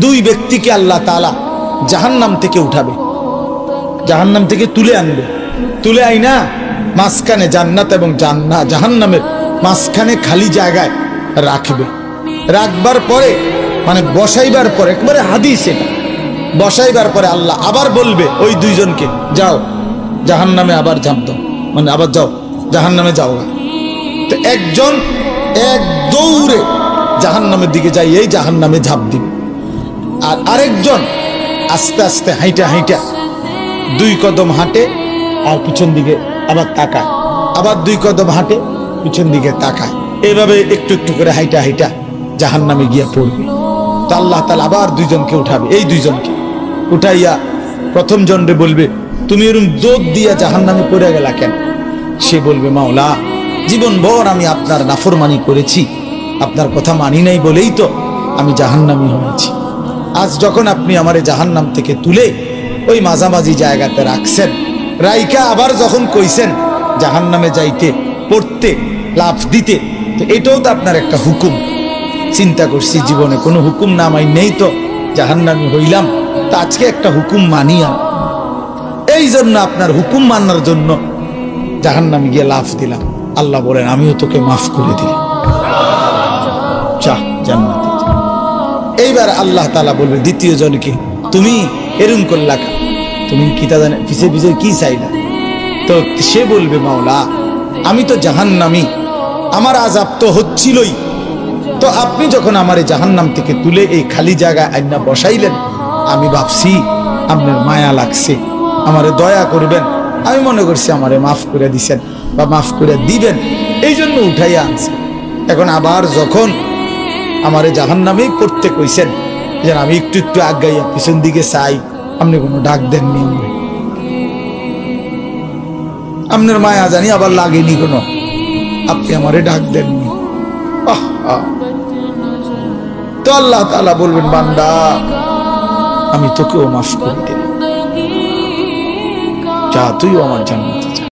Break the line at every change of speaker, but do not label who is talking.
দুই ব্যক্তিকে আল্লাহ তাআলা জাহান্নাম থেকে উঠাবে, জাহান্নাম থেকে তুলে আনবে, তুলে আইনা মাঝখানে জান্নাত এবং জাহান্নামের মাঝখানে খালি জায়গায় রাখবে। রাখবার পরে মানে বসাইবার পরে, একবারে হাদিস এটা, বসাইবার পরে আল্লাহ আবার বলবে ওই দুইজনকে, যাও জাহান্নামে আবার ঝাঁপ দাও, মানে আবার যাও জাহান্নামে যাও। তো একজন এক দৌড়ে জাহান্নামের দিকে যাই, এই জাহান্নামে ঝাঁপ দিবে, আর আরেকজন আস্তে আস্তে হাইটা হাইটা 2 কদম হাঁটে আর পিছন দিকে আবার তাকায়, আবার 2 কদম হাঁটে পিছন দিকে তাকায়, এইভাবে একটু একটু করে হাইটা হাইটা জাহান্নামে গিয়ে পড়বে। তো আল্লাহ তাআলা আবার দুইজনকে উঠাবে, এই দুইজনকে উঠাইয়া প্রথম জনরে বলবে, তুমি এরকম জোর দিয়া জাহান্নামে পড়ে গেলা কেন? সে বলবে, মাওলা জীবন ভর আমি আপনার নাফরমানি করেছি, আপনার কথা মানি নাই বলেই তো আমি জাহান্নামী হয়েছি। আজ যখন আপনি আমারে জাহান্নাম থেকে তুলে ওই মাঝামাঝি জায়গাতে রাখছেন, রাইকা আবার যখন কইছেন জাহান্নামে যাইতে, পড়তে, লাফ দিতে, তো এটাও তো আপনার একটা হুকুম। চিন্তা করছি জীবনে কোনো হুকুম না মাই নেই তো জাহান্নামী হইলাম, তা আজকে একটা হুকুম মানিয়া, এই জন্য আপনার হুকুম মানার জন্য জাহান্নামে গিয়ে লাফ দিলাম। আল্লাহ বলেন, আমিও তোকে মাফ করে দিলাম, যা জান্নাতে যা। এইবার আল্লাহ তাআলা বলবে দ্বিতীয় জনকে, তুমি এরকম করলা, তুমি কি তা জানে পিছে পিছে কি চাইলা? তো সে বলবে, মাওলা আমি তো জাহান্নামী, আমার আযাব তো হচ্ছিলই, তো আপনি যখন আমারে জাহান্নাম থেকে তুলে এই খালি জায়গায় আইনা বসাইলেন, আমি ভাবছি আপনার মায়া লাগছে, আমারে দয়া করবেন, আমি মনে করছি আমারে মাফ করে দিছেন বা মাফ করে দিবেন, এই জন্য উঠাইয়া আনছি। এখন আবার যখন আমারে জাহান্নামেই পড়তে কইছেন, যেন আমি একটু একটু আগাইয়া পিছন দিকে চাই, আপনি কোনো ডাক দেননি, আপনার মায়া জানি আবার লাগেনি কোনো, আপনি আমারে ডাক দেননি। তো আল্লাহ তাআলা বলবেন, বান্দা আমি তোকেও মাফ করে দিলাম, যা তুইও আমার জান্নাতে যা।